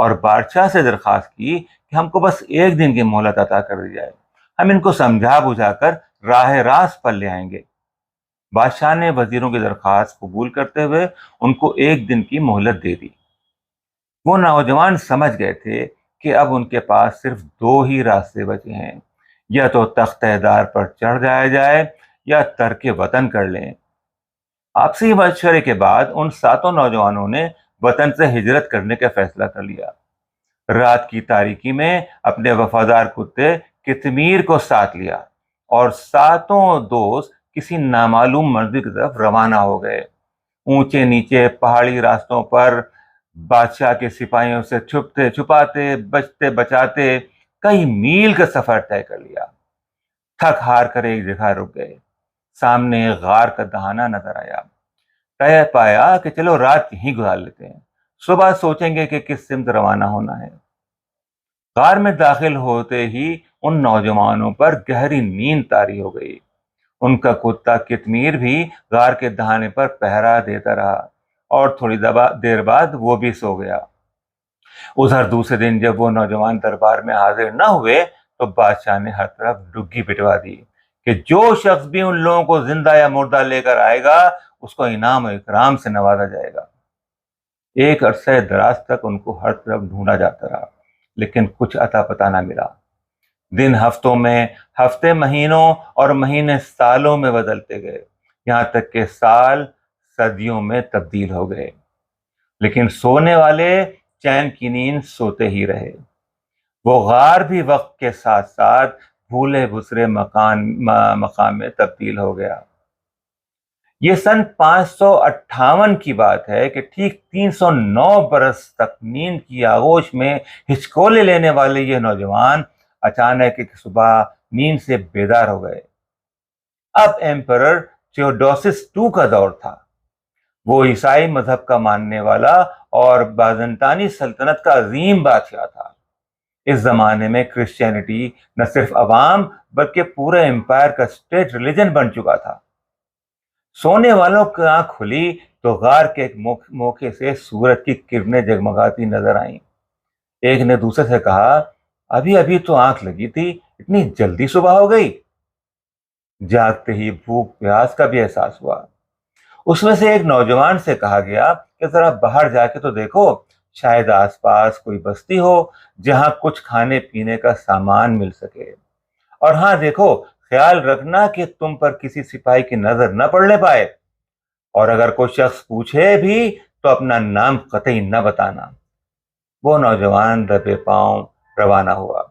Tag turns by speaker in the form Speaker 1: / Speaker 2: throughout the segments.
Speaker 1: اور بادشاہ سے درخواست کی کہ ہم کو بس 1 دن کی مہلت عطا کر دی جائے، ہم ان کو سمجھا بجھا کر راہ راست پر لے آئیں گے۔ بادشاہ نے وزیروں کی درخواست قبول کرتے ہوئے ان کو 1 دن کی مہلت دے دی۔ وہ نوجوان سمجھ گئے تھے کہ اب ان کے پاس صرف 2 ہی راستے بچے ہیں، یا تو تخت دار پر چڑھ جایا جائے یا ترک وطن کر لیں۔ آپسی مشورے کے بعد ان 7 نوجوانوں نے وطن سے ہجرت کرنے کا فیصلہ کر لیا۔ رات کی تاریکی میں اپنے وفادار کتے کتمیر کو ساتھ لیا اور 7 دوست کسی نامعلوم منزل کی طرف روانہ ہو گئے۔ اونچے نیچے پہاڑی راستوں پر بادشاہ کے سپاہیوں سے چھپتے چھپاتے بچتے بچاتے کئی میل کا سفر طے کر لیا۔ تھک ہار کر ایک جگہ رک گئے۔ سامنے غار کا دہانہ نظر آیا۔ طے پایا کہ چلو رات یہیں گزار لیتے ہیں، صبح سوچیں گے کہ کس سمت روانہ ہونا ہے۔ غار میں داخل ہوتے ہی ان نوجوانوں پر گہری نیند طاری ہو گئی۔ ان کا کتا کتمیر بھی غار کے دہانے پر پہرا دیتا رہا اور تھوڑی دیر بعد وہ بھی سو گیا۔ ادھر دوسرے دن جب وہ نوجوان دربار میں حاضر نہ ہوئے تو بادشاہ نے ہر طرف ڈگی پٹوا دی کہ جو شخص بھی ان لوگوں کو زندہ یا مردہ لے کر آئے گا اس کو انعام و اکرام سے نوازا جائے گا۔ ایک عرصہ دراز تک ان کو ہر طرف ڈھونڈا جاتا رہا لیکن کچھ اتا پتہ نہ ملا۔ دن ہفتوں میں، ہفتے مہینوں اور مہینے سالوں میں بدلتے گئے، یہاں تک کہ سال صدیوں میں تبدیل ہو گئے، لیکن سونے والے چین کی نیند سوتے ہی رہے۔ وہ غار بھی وقت کے ساتھ ساتھ بھولے بسرے مقام میں تبدیل ہو گیا۔ یہ سن 558 کی بات ہے کہ ٹھیک 309 برس تک نیند کی آغوش میں ہچکولے لینے والے یہ نوجوان اچانک ایک صبح نیند سے بیدار ہو گئے۔ اب ایمپرر تھیوڈوسس II کا دور تھا۔ وہ عیسائی مذہب کا ماننے والا اور بازنطینی سلطنت کا عظیم بادشاہ تھا۔ اس زمانے میں کرسچینٹی نہ صرف عوام بلکہ پورے امپائر کا اسٹیٹ ریلیجن بن چکا تھا۔ سونے والوں کی آنکھ کھلی تو غار کے ایک موقع سے سورج کی کرنیں جگمگاتی نظر آئیں۔ ایک نے دوسرے سے کہا، ابھی ابھی تو آنکھ لگی تھی، اتنی جلدی صبح ہو گئی؟ جاگتے ہی بھوک پیاس کا بھی احساس ہوا۔ اس میں سے ایک نوجوان سے کہا گیا کہ ذرا باہر جا کے تو دیکھو، شاید آس پاس کوئی بستی ہو جہاں کچھ کھانے پینے کا سامان مل سکے، اور ہاں دیکھو، خیال رکھنا کہ تم پر کسی سپاہی کی نظر نہ پڑنے پائے، اور اگر کوئی شخص پوچھے بھی تو اپنا نام قطعی نہ بتانا۔ وہ نوجوان دبے پاؤں روانہ ہوا۔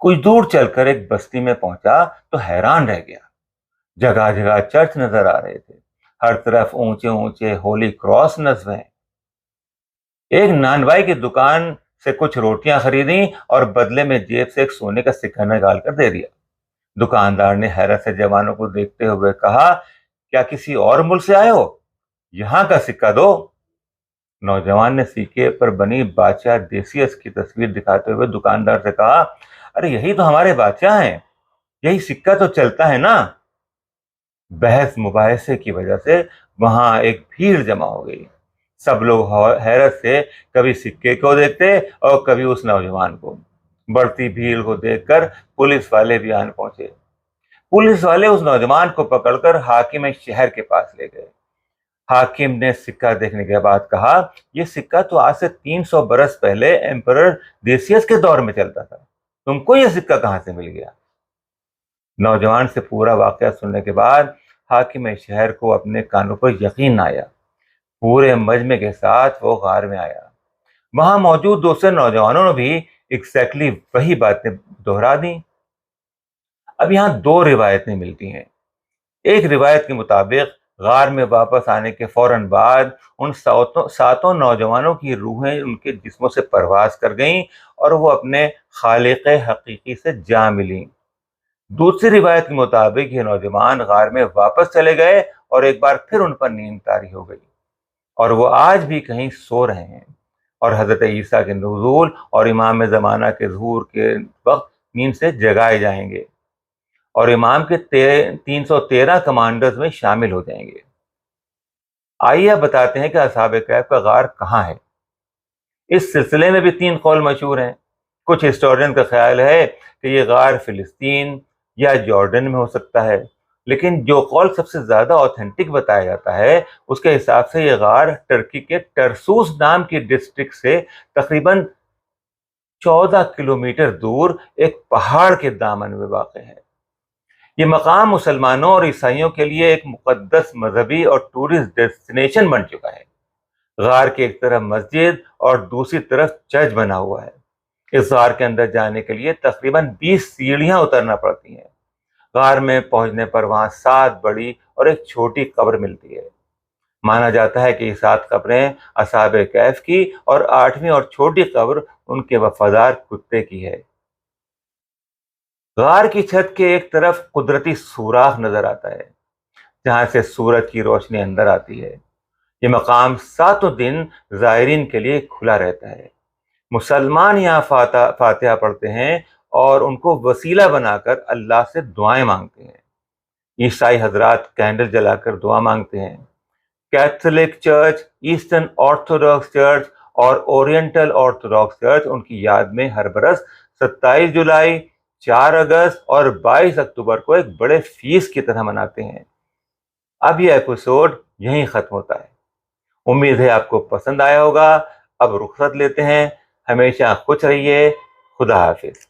Speaker 1: کچھ دور چل کر ایک بستی میں پہنچا تو حیران رہ گیا۔ جگہ جگہ چرچ نظر آ رہے تھے، ہر طرف اونچے اونچے ہولی کراس نصب ہیں۔ ایک نانوائی کی دکان سے کچھ روٹیاں خریدیں اور بدلے میں جیب سے ایک سونے کا سکہ نکال کر دے دیا۔ دکاندار نے حیرت سے جوانوں کو دیکھتے ہوئے کہا، کیا کسی اور ملک سے آئے ہو؟ یہاں کا سکہ دو۔ نوجوان نے سکے پر بنی بادشاہ دیسیس کی تصویر دکھاتے ہوئے دکاندار سے کہا، ارے یہی تو ہمارے بادشاہ ہیں، یہی سکہ تو چلتا ہے نا۔ بحث مباحثے کی وجہ سے وہاں ایک بھیڑ جمع ہو گئی۔ سب لوگ حیرت سے کبھی سکے کو دیکھتے اور کبھی اس نوجوان کو۔ بڑھتی بھیڑ کو دیکھ کر پولیس والے بھی آن پہنچے۔ پولیس والے اس نوجوان کو پکڑ کر حاکم شہر کے پاس لے گئے۔ حاکم نے سکہ دیکھنے کے بعد کہا، یہ سکہ تو آج سے 300 برس پہلے ایمپرر دیسیس کے دور میں چلتا تھا، تم کو یہ سکہ کہاں سے مل گیا؟ نوجوان سے پورا واقعہ سننے کے بعد حاکم شہر کو اپنے کانوں پر یقین نہ آیا۔ پورے مجمع کے ساتھ وہ غار میں آیا۔ وہاں موجود دوسرے نوجوانوں نے بھی ایگزیکٹلی وہی باتیں دہرا دیں۔ اب یہاں 2 روایتیں ملتی ہیں۔ ایک روایت کے مطابق غار میں واپس آنے کے فوراً بعد ان 7 نوجوانوں کی روحیں ان کے جسموں سے پرواز کر گئیں اور وہ اپنے خالق حقیقی سے جا ملیں۔ دوسری روایت کے مطابق یہ نوجوان غار میں واپس چلے گئے اور ایک بار پھر ان پر نیند طاری ہو گئی، اور وہ آج بھی کہیں سو رہے ہیں، اور حضرت عیسیٰ کے نزول اور امام زمانہ کے ظہور کے وقت نیند سے جگائے جائیں گے اور امام کے 313 کمانڈرز میں شامل ہو جائیں گے۔ آئیے بتاتے ہیں کہ اصحاب کہف کا غار کہاں ہے۔ اس سلسلے میں بھی 3 قول مشہور ہیں۔ کچھ ہسٹورین کا خیال ہے کہ یہ غار فلسطین یا جارڈن میں ہو سکتا ہے، لیکن جو قول سب سے زیادہ اوتھینٹک بتایا جاتا ہے اس کے حساب سے یہ غار ٹرکی کے ٹرسوس نام کی ڈسٹرکٹ سے تقریباً 14 کلومیٹر دور ایک پہاڑ کے دامن میں واقع ہے۔ یہ مقام مسلمانوں اور عیسائیوں کے لیے ایک مقدس مذہبی اور ٹورسٹ ڈیسٹینیشن بن چکا ہے۔ غار کے ایک طرف مسجد اور دوسری طرف چرچ بنا ہوا ہے۔ اس غار کے اندر جانے کے لیے تقریباً 20 سیڑھیاں اترنا پڑتی ہیں۔ غار میں پہنچنے پر وہاں 7 بڑی اور ایک چھوٹی قبر ملتی ہے۔ مانا جاتا ہے کہ یہ 7 قبریں اصحاب کہف کی اور 8ویں اور چھوٹی قبر ان کے وفادار کتے کی ہے۔ غار کی چھت کے ایک طرف قدرتی سوراخ نظر آتا ہے جہاں سے سورج کی روشنی اندر آتی ہے۔ یہ مقام 7 دن زائرین کے لیے کھلا رہتا ہے۔ مسلمان یہاں فاتحہ پڑھتے ہیں اور ان کو وسیلہ بنا کر اللہ سے دعائیں مانگتے ہیں۔ عیسائی حضرات کینڈل جلا کر دعا مانگتے ہیں۔ Catholic church, eastern orthodox church اور اورینٹل آرتھوڈاکس چرچ ان کی یاد میں ہر برس 27 جولائی، 4 اگست اور 22 اکتوبر کو ایک بڑے فیسٹ کی طرح مناتے ہیں۔ اب یہ ایپیسوڈ یہیں ختم ہوتا ہے۔ امید ہے آپ کو پسند آیا ہوگا۔ اب رخصت لیتے ہیں۔ ہمیشہ خوش رہیے۔ خدا حافظ۔